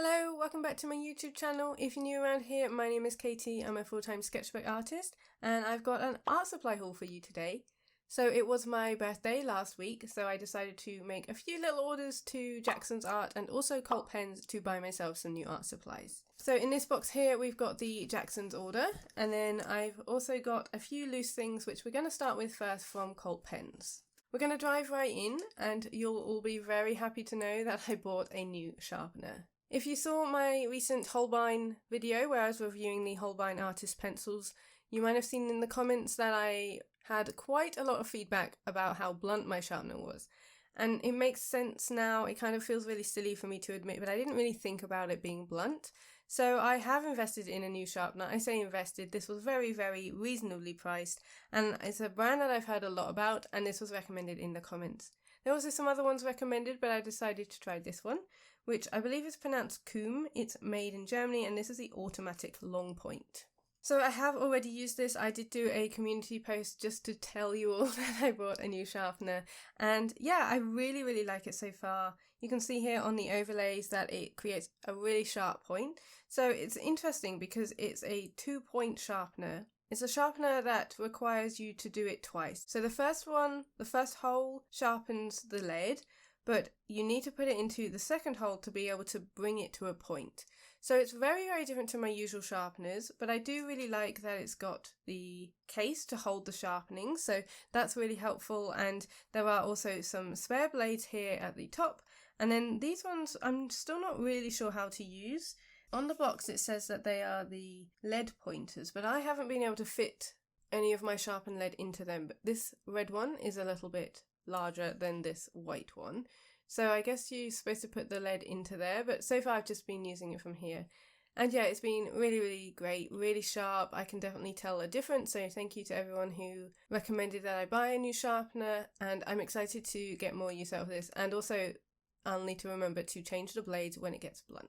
Hello, welcome back to my YouTube channel. If you're new around here, my name is Katie. I'm a full-time sketchbook artist and I've got an art supply haul for you today. So it was my birthday last week, so I decided to make a few little orders to Jackson's Art and also Cult Pens to buy myself some new art supplies. So in this box here we've got the Jackson's order, and then I've also got a few loose things which we're going to start with first from Cult Pens. We're going to dive right in and you'll all be very happy to know that I bought a new sharpener. If you saw my recent Holbein video where I was reviewing the Holbein artist pencils, you might have seen in the comments that I had quite a lot of feedback about how blunt my sharpener was. And it makes sense now. It kind of feels really silly for me to admit, but I didn't really think about it being blunt. So I have invested in a new sharpener. I say invested, this was very, very reasonably priced, and it's a brand that I've heard a lot about, and this was recommended in the comments. There were also some other ones recommended, but I decided to try this one, which I believe is pronounced Kuhm. It's made in Germany, and this is the automatic long point. So I have already used this. I did do a community post just to tell you all that I bought a new sharpener, and yeah, I really like it so far. You can see here on the overlays that it creates a really sharp point. So it's interesting because it's a 2-point sharpener. It's a sharpener that requires you to do it twice. So the first hole sharpens the lead, but you need to put it into the second hole to be able to bring it to a point. So it's very different to my usual sharpeners, but I do really like that it's got the case to hold the sharpening, so that's really helpful. And there are also some spare blades here at the top, and then these ones I'm still not really sure how to use. On the box it says that they are the lead pointers, but I haven't been able to fit any of my sharpened lead into them, but this red one is a little bit larger than this white one. So I guess you're supposed to put the lead into there, but so far I've just been using it from here. And yeah, it's been really great, really sharp. I can definitely tell a difference, so thank you to everyone who recommended that I buy a new sharpener, and I'm excited to get more use out of this. And also, I'll need to remember to change the blades when it gets blunt.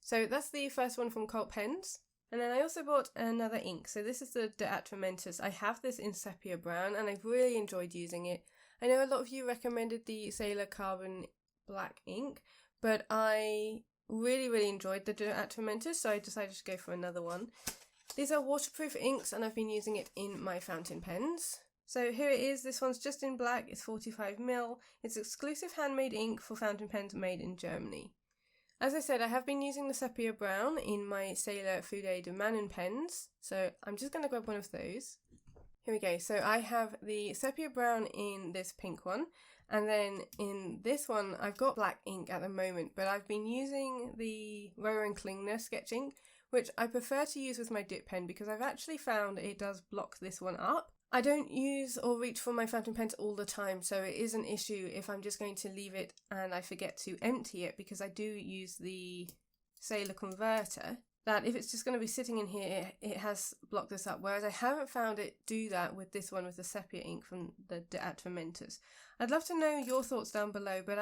So that's the first one from Cult Pens. And then I also bought another ink. So this is the Atramentis. I have this in sepia brown and I've really enjoyed using it. I know a lot of you recommended the Sailor Carbon black ink, but I really enjoyed the Atramentis, so I decided to go for another one. These are waterproof inks and I've been using it in my fountain pens. So here it is. This one's just in black. It's 45ml. It's exclusive handmade ink for fountain pens made in Germany. As I said, I have been using the sepia brown in my Sailor Fude de Manon pens, so I'm just going to grab one of those. Here we go. So I have the sepia brown in this pink one, and then in this one I've got black ink at the moment, but I've been using the Rowan Klingner sketch ink, which I prefer to use with my dip pen because I've actually found it does block this one up. I don't use or reach for my fountain pens all the time, so it is an issue if I'm just going to leave it and I forget to empty it, because I do use the Sailor converter, that if it's just going to be sitting in here, it has blocked this up, whereas I haven't found it do that with this one with the sepia ink from the Atramentis. I'd love to know your thoughts down below, but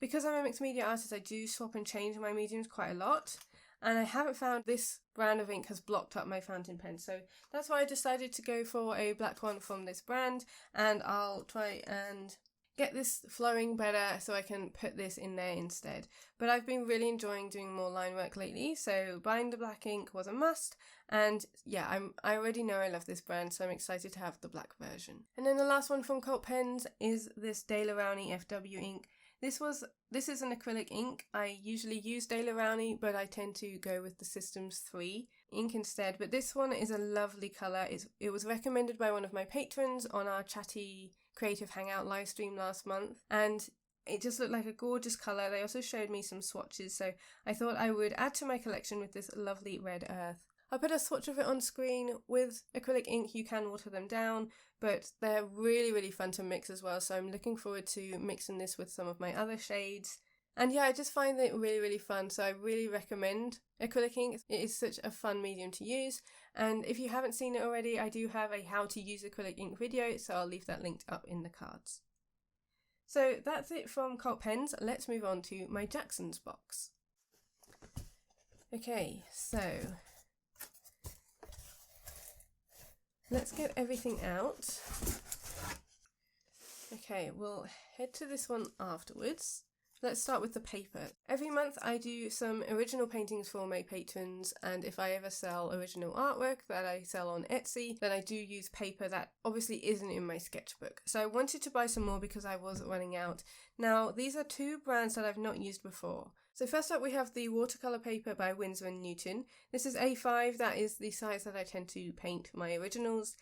because I'm a mixed media artist, I do swap and change my mediums quite a lot, and I haven't found this brand of ink has blocked up my fountain pen, so that's why I decided to go for a black one from this brand, and I'll try and get this flowing better so I can put this in there instead. But I've been really enjoying doing more line work lately, so buying the black ink was a must, and yeah, I already know I love this brand, so I'm excited to have the black version. And then the last one from Cult Pens is this Rowney FW ink. This is an acrylic ink. I usually use Rowney, but I tend to go with the Systems 3 ink instead. But this one is a lovely colour. It was recommended by one of my patrons on our chatty creative hangout live stream last month, and it just looked like a gorgeous colour. They also showed me some swatches, so I thought I would add to my collection with this lovely red earth. I'll put a swatch of it on screen. With acrylic ink you can water them down, but they're really fun to mix as well, so I'm looking forward to mixing this with some of my other shades. And yeah, I just find it really fun, so I really recommend acrylic ink. It is such a fun medium to use, and if you haven't seen it already, I do have a how to use acrylic ink video, so I'll leave that linked up in the cards. So that's it from Cult Pens. Let's move on to my Jackson's box. Okay, so let's get everything out. Okay, we'll head to this one afterwards. Let's start with the paper. Every month I do some original paintings for my patrons, and if I ever sell original artwork that I sell on Etsy, then I do use paper that obviously isn't in my sketchbook. So I wanted to buy some more because I was running out. Now, these are two brands that I've not used before. So first up we have the watercolour paper by Winsor & Newton. This is A5, that is the size that I tend to paint my originals.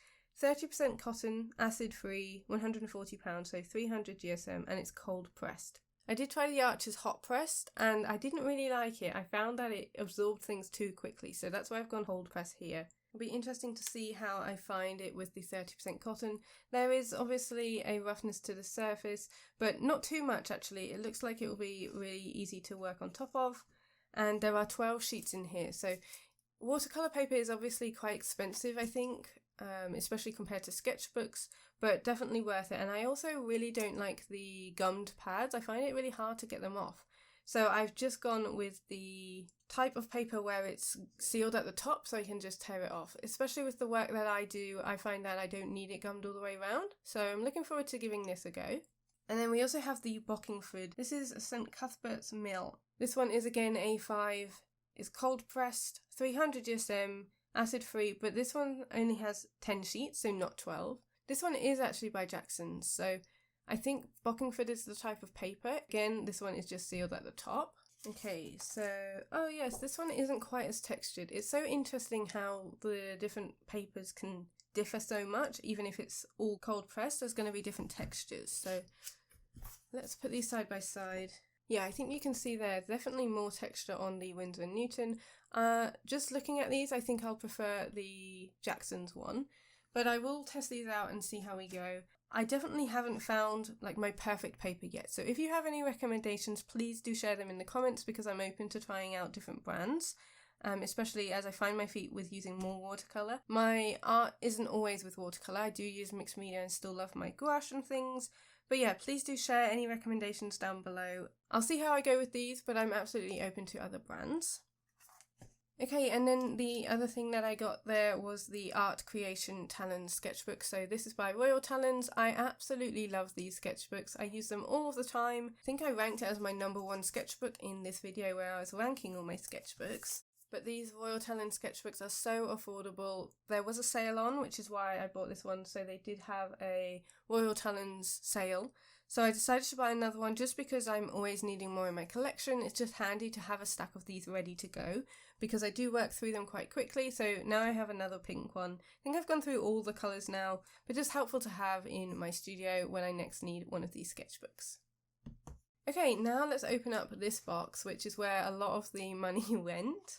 30% cotton, acid-free, £140, so 300 GSM, and it's cold pressed. I did try the Arches hot pressed and I didn't really like it. I found that it absorbed things too quickly, so that's why I've gone cold press here. It'll be interesting to see how I find it with the 30% cotton. There is obviously a roughness to the surface, but not too much actually. It looks like it will be really easy to work on top of, and there are 12 sheets in here. So watercolour paper is obviously quite expensive, I think, especially compared to sketchbooks, but definitely worth it. And I also really don't like the gummed pads. I find it really hard to get them off. So I've just gone with the type of paper where it's sealed at the top so I can just tear it off. Especially with the work that I do, I find that I don't need it gummed all the way around. So I'm looking forward to giving this a go. And then we also have the Bockingford. This is St Cuthbert's Mill. This one is again A5, is cold pressed, 300 GSM, acid free, but this one only has 10 sheets, so not 12. This one is actually by Jackson's, so I think Bockingford is the type of paper. Again, this one is just sealed at the top. Okay, so, oh yes, this one isn't quite as textured. It's so interesting how the different papers can differ so much. Even if it's all cold pressed, there's going to be different textures. So let's put these side by side. Yeah, I think you can see there's definitely more texture on the Winsor & Newton. Just looking at these, I think I'll prefer the Jackson's one. But I will test these out and see how we go. I definitely haven't found like my perfect paper yet. So if you have any recommendations, please do share them in the comments because I'm open to trying out different brands. Especially as I find my feet with using more watercolour. My art isn't always with watercolour. I do use mixed media and still love my gouache and things. But yeah, please do share any recommendations down below. I'll see how I go with these, but I'm absolutely open to other brands. Okay, and then the other thing that I got there was the Art Creation Talens sketchbook. So this is by Royal Talens. I absolutely love these sketchbooks. I use them all the time. I think I ranked it as my #1 sketchbook in this video where I was ranking all my sketchbooks. But these Royal Talens sketchbooks are so affordable. There was a sale on, which is why I bought this one. So they did have a Royal Talens sale. So I decided to buy another one just because I'm always needing more in my collection. It's just handy to have a stack of these ready to go because I do work through them quite quickly. So now I have another pink one. I think I've gone through all the colours now, but just helpful to have in my studio when I next need one of these sketchbooks. Okay, now let's open up this box, which is where a lot of the money went.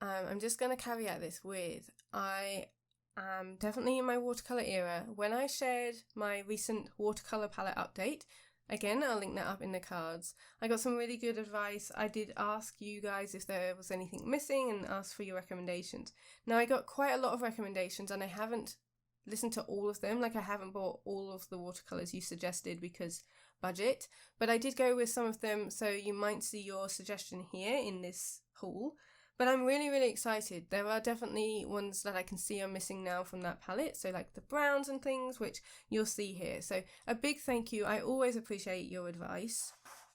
I'm just going to caveat this with, I am definitely in my watercolour era. When I shared my recent watercolour palette update, again, I'll link that up in the cards, I got some really good advice. I did ask you guys if there was anything missing and ask for your recommendations. Now, I got quite a lot of recommendations and I haven't listened to all of them. Like, I haven't bought all of the watercolours you suggested because budget, but I did go with some of them, so you might see your suggestion here in this haul. But I'm really, really excited. There are definitely ones that I can see are missing now from that palette. So like the browns and things, which you'll see here. So a big thank you. I always appreciate your advice.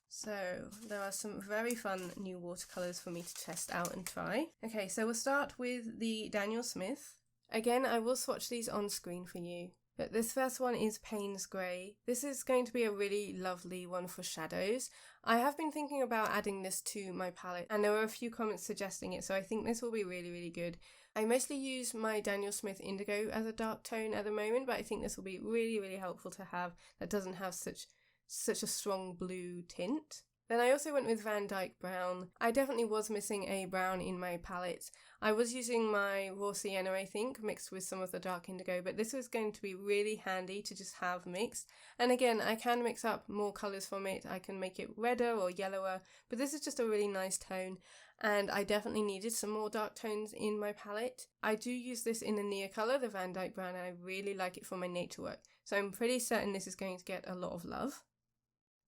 So there are some very fun new watercolours for me to test out and try. Okay, so we'll start with the Daniel Smith. Again, I will swatch these on screen for you. But this first one is Payne's Grey. This is going to be a really lovely one for shadows. I have been thinking about adding this to my palette and there were a few comments suggesting it, so I think this will be really, really good. I mostly use my Daniel Smith Indigo as a dark tone at the moment, but I think this will be really, really helpful to have that doesn't have such a strong blue tint. Then I also went with Van Dyke Brown. I definitely was missing a brown in my palette. I was using my raw sienna, I think, mixed with some of the dark indigo, but this was going to be really handy to just have mixed. And again, I can mix up more colours from it. I can make it redder or yellower, but this is just a really nice tone. And I definitely needed some more dark tones in my palette. I do use this in a near colour, the Van Dyke Brown, and I really like it for my nature work. So I'm pretty certain this is going to get a lot of love.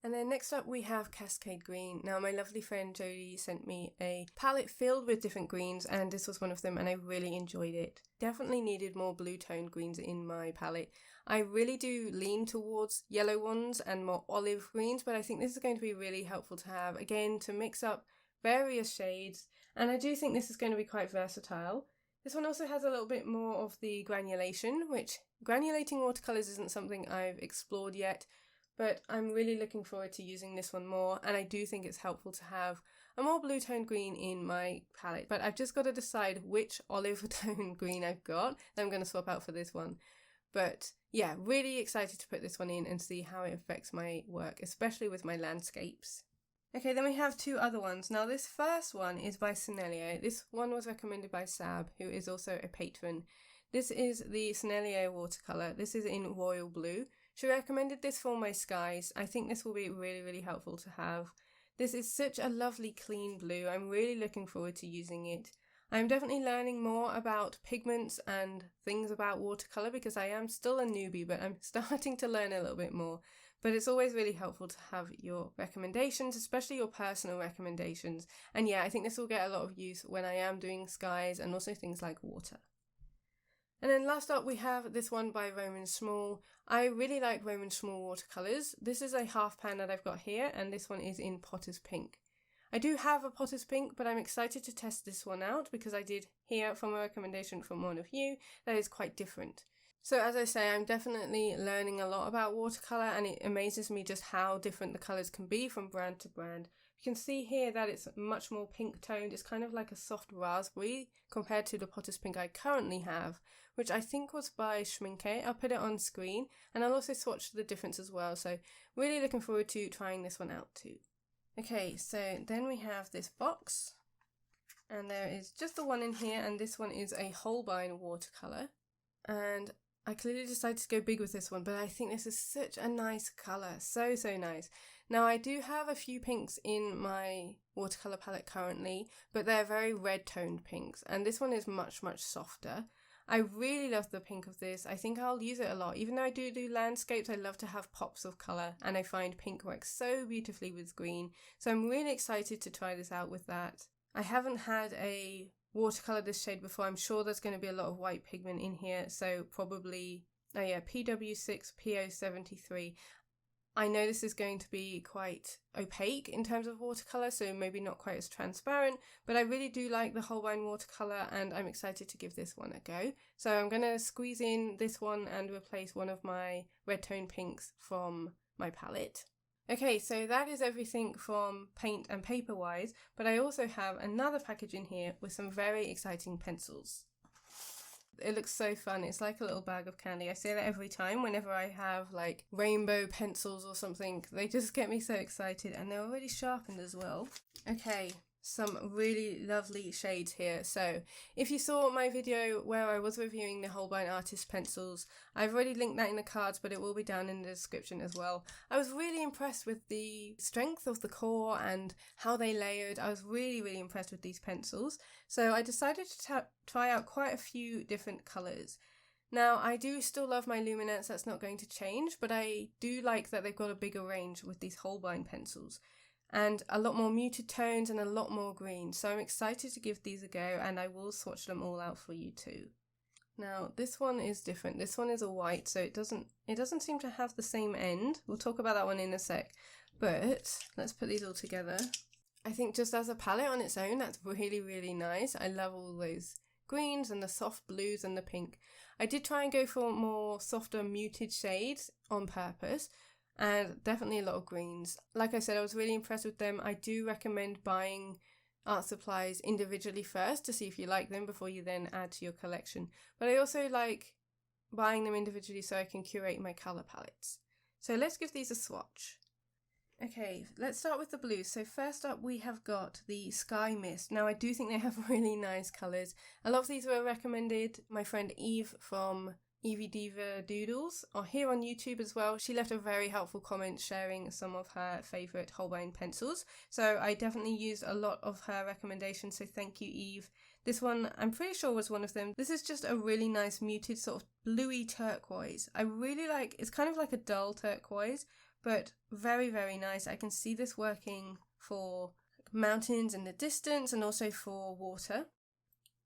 And then next up we have Cascade Green. Now my lovely friend Jodie sent me a palette filled with different greens and this was one of them and I really enjoyed it. Definitely needed more blue toned greens in my palette. I really do lean towards yellow ones and more olive greens, but I think this is going to be really helpful to have, again, to mix up various shades, and I do think this is going to be quite versatile. This one also has a little bit more of the granulation, which granulating watercolours isn't something I've explored yet, but I'm really looking forward to using this one more, and I do think it's helpful to have a more blue toned green in my palette. But I've just got to decide which olive toned green I've got that I'm going to swap out for this one. But yeah, really excited to put this one in and see how it affects my work, especially with my landscapes. Okay, then we have two other ones. Now this first one is by Sennelier. This one was recommended by Sab, who is also a patron. This is the Sennelier Watercolour. This is in royal blue. She recommended this for my skies. I think this will be really, really helpful to have. This is such a lovely clean blue. I'm really looking forward to using it. I'm definitely learning more about pigments and things about watercolour because I am still a newbie, but I'm starting to learn a little bit more. But it's always really helpful to have your recommendations, especially your personal recommendations. And yeah, I think this will get a lot of use when I am doing skies and also things like water. And then last up we have this one by Szmal. I really like Szmal watercolours. This is a half pan that I've got here, and this one is in Potter's Pink. I do have a Potter's Pink, but I'm excited to test this one out because I did hear from a recommendation from one of you that is quite different. So as I say, I'm definitely learning a lot about watercolour, and it amazes me just how different the colours can be from brand to brand. You can see here that it's much more pink toned. It's kind of like a soft raspberry compared to the Potter's Pink I currently have, which I think was by Schminke. I'll put it on screen, and I'll also swatch the difference as well. So really looking forward to trying this one out too. Okay, so then we have this box, and there is just the one in here, and this one is a Holbein watercolour. And I clearly decided to go big with this one, but I think this is such a nice colour. So nice. Now I do have a few pinks in my watercolour palette currently, but they're very red toned pinks, and this one is much softer. I really love the pink of this. I think I'll use it a lot. Even though I do landscapes, I love to have pops of colour, and I find pink works so beautifully with green. So I'm really excited to try this out with that. I haven't had a watercolour this shade before. I'm sure there's going to be a lot of white pigment in here, so probably, oh yeah, PW6 PO73. I know this is going to be quite opaque in terms of watercolour, so maybe not quite as transparent, but I really do like the Holbein watercolour, and I'm excited to give this one a go. So I'm going to squeeze in this one and replace one of my red tone pinks from my palette. Okay, so that is everything from paint and paper wise, but I also have another package in here with some very exciting pencils. It looks so fun. It's like a little bag of candy. I say that every time whenever I have like rainbow pencils or something. They just get me so excited, and they're already sharpened as well. Okay, some really lovely shades here. So if you saw my video where I was reviewing the Holbein artist pencils, I've already linked that in the cards, but it will be down in the description as well. I was really impressed with the strength of the core and how they layered. I was really impressed with these pencils. So I decided to try out quite a few different colours. Now, I do still love my luminance, that's not going to change, but I do like that they've got a bigger range with these Holbein pencils, and a lot more muted tones and a lot more green. So I'm excited to give these a go, and I will swatch them all out for you too. Now, this one is different. This one is a white, so it doesn't seem to have the same end. We'll talk about that one in a sec, but let's put these all together. I think just as a palette on its own, that's really nice. I love all those greens and the soft blues and the pink. I did try and go for more softer muted shades on purpose, and definitely a lot of greens. Like I said, I was really impressed with them. I do recommend buying art supplies individually first to see if you like them before you then add to your collection. But I also like buying them individually so I can curate my colour palettes. So let's give these a swatch. Okay, let's start with the blues. So first up we have got the Sky Mist. Now I do think they have really nice colours. A lot of these were recommended. My friend Eve from Evie Diva Doodles, or here on YouTube as well. She left a very helpful comment sharing some of her favourite Holbein pencils. So I definitely used a lot of her recommendations, so thank you, Eve. This one, I'm pretty sure, was one of them. This is just a really nice muted sort of bluey turquoise. I really like, it's kind of like a dull turquoise, but very nice. I can see this working for mountains in the distance and also for water.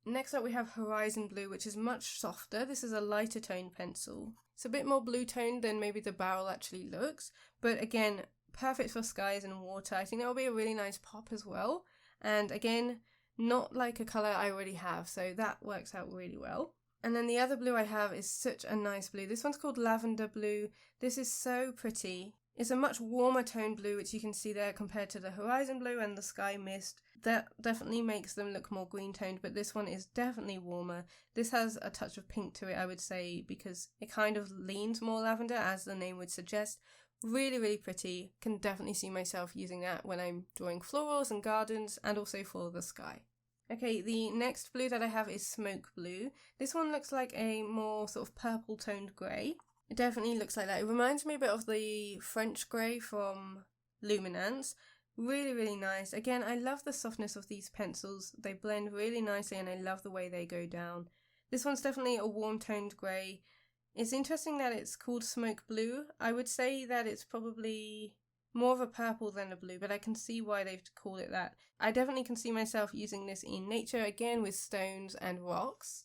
Next up we have Horizon Blue, which is much softer. This is a lighter toned pencil. It's a bit more blue toned than maybe the barrel actually looks, but again, perfect for skies and water. I think that will be a really nice pop as well. And again, not like a colour I already have, so that works out really well. And then the other blue I have is such a nice blue. This one's called Lavender Blue. This is so pretty. It's a much warmer toned blue, which you can see there compared to the Horizon Blue and the Sky Mist. That definitely makes them look more green toned, but this one is definitely warmer. This has a touch of pink to it, I would say, because it kind of leans more lavender, as the name would suggest. Really, really pretty. Can definitely see myself using that when I'm drawing florals and gardens, and also for the sky. Okay, the next blue that I have is Smoke Blue. This one looks like a more sort of purple toned grey. It definitely looks like that. It reminds me a bit of the French grey from Luminance. Really, really nice. Again, I love the softness of these pencils. They blend really nicely and I love the way they go down. This one's definitely a warm toned grey. It's interesting that it's called Smoke Blue. I would say that it's probably more of a purple than a blue, but I can see why they've called it that. I definitely can see myself using this in nature, again with stones and rocks.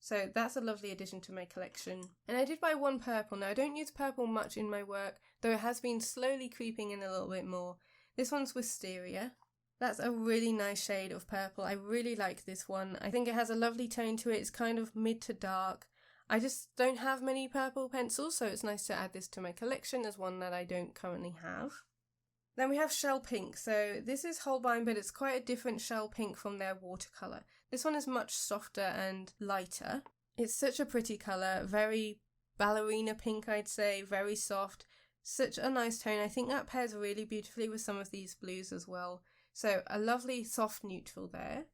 So that's a lovely addition to my collection. And I did buy one purple. Now I don't use purple much in my work, though it has been slowly creeping in a little bit more. This one's Wisteria. That's a really nice shade of purple. I really like this one. I think it has a lovely tone to it. It's kind of mid to dark. I just don't have many purple pencils, so it's nice to add this to my collection as one that I don't currently have. Then we have Shell Pink. So this is Holbein, but it's quite a different Shell Pink from their watercolour. This one is much softer and lighter. It's such a pretty colour, very ballerina pink I'd say, very soft. Such a nice tone. I think that pairs really beautifully with some of these blues as well. So a lovely soft neutral there.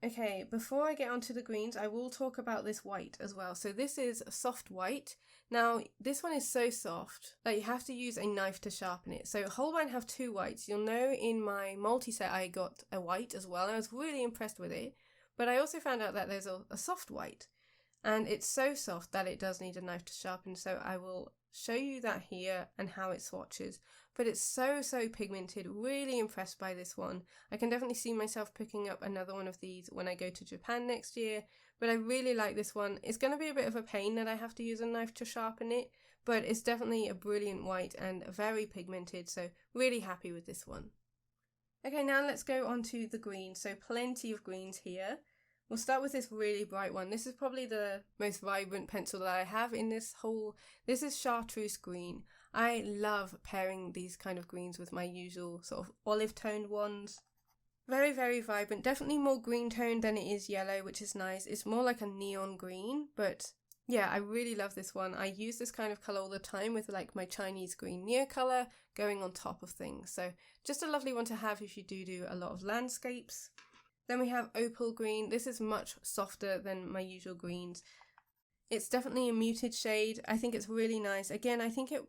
Okay, before I get onto the greens, I will talk about this white as well. So this is a soft white. Now, this one is so soft that you have to use a knife to sharpen it. So Holbein have two whites. You'll know in my multi-set I got a white as well. I was really impressed with it. But I also found out that there's a soft white. And it's so soft that it does need a knife to sharpen. So I will show you that here and how it swatches. But it's so pigmented. Really impressed by this one. I can definitely see myself picking up another one of these when I go to Japan next year. But I really like this one. It's going to be a bit of a pain that I have to use a knife to sharpen it. But it's definitely a brilliant white and very pigmented. So really happy with this one. Okay, now let's go on to the greens. So plenty of greens here. We'll start with this really bright one. This is probably the most vibrant pencil that I have in this whole... This is Chartreuse Green. I love pairing these kind of greens with my usual sort of olive toned ones. Very vibrant. Definitely more green toned than it is yellow, which is nice. It's more like a neon green, but yeah, I really love this one. I use this kind of colour all the time with like my Chinese green Neo colour going on top of things. So just a lovely one to have if you do a lot of landscapes. Then we have Opal Green. This is much softer than my usual greens. It's definitely a muted shade. I think it's really nice. Again, I think it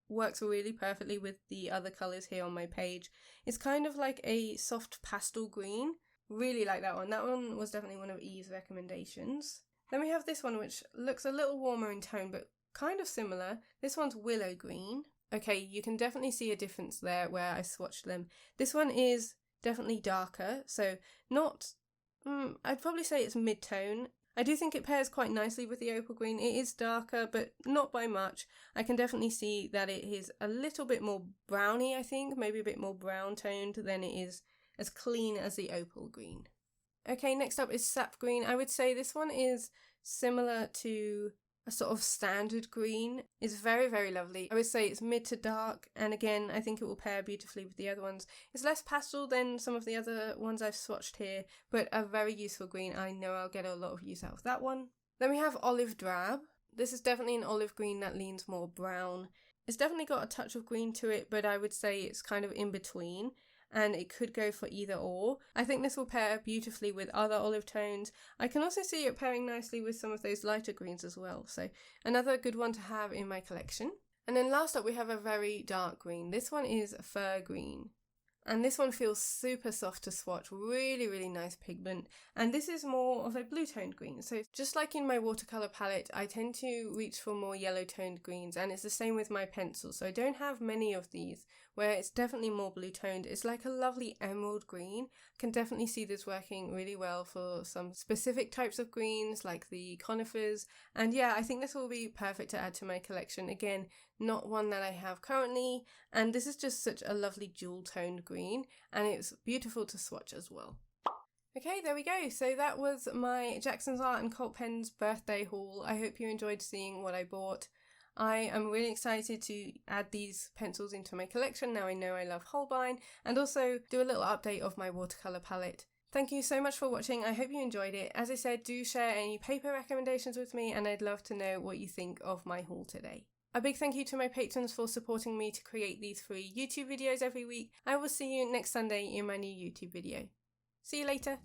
works really perfectly with the other colours here on my page. It's kind of like a soft pastel green. Really like that one. That one was definitely one of Eve's recommendations. Then we have this one, which looks a little warmer in tone, but kind of similar. This one's Willow Green. Okay, you can definitely see a difference there where I swatched them. This one is definitely darker, so not, I'd probably say it's mid-tone. I do think it pairs quite nicely with the Opal Green. It is darker, but not by much. I can definitely see that it is a little bit more browny, I think, maybe a bit more brown toned than it is as clean as the Opal Green. Okay, next up is Sap Green. I would say this one is similar to a sort of standard green. It's very lovely. I would say it's mid to dark, and again I think it will pair beautifully with the other ones. It's less pastel than some of the other ones I've swatched here, but a very useful green. I know I'll get a lot of use out of that one. Then we have Olive Drab. This is definitely an olive green that leans more brown. It's definitely got a touch of green to it, but I would say it's kind of in between, and it could go for either or. I think this will pair beautifully with other olive tones. I can also see it pairing nicely with some of those lighter greens as well, so another good one to have in my collection. And then last up we have a very dark green. This one is Fir Green. And this one feels super soft to swatch, really nice pigment. And this is more of a blue toned green. So just like in my watercolour palette, I tend to reach for more yellow toned greens, and it's the same with my pencils. So I don't have many of these, where it's definitely more blue toned. It's like a lovely emerald green. I can definitely see this working really well for some specific types of greens like the conifers. And yeah, I think this will be perfect to add to my collection. Again, not one that I have currently, and this is just such a lovely jewel toned green, and it's beautiful to swatch as well. Okay, there we go. So that was my Jackson's Art and Cult Pens birthday haul. I hope you enjoyed seeing what I bought. I am really excited to add these pencils into my collection now I know I love Holbein, and also do a little update of my watercolour palette. Thank you so much for watching. I hope you enjoyed it. As I said, do share any paper recommendations with me, and I'd love to know what you think of my haul today. A big thank you to my patrons for supporting me to create these free YouTube videos every week. I will see you next Sunday in my new YouTube video. See you later.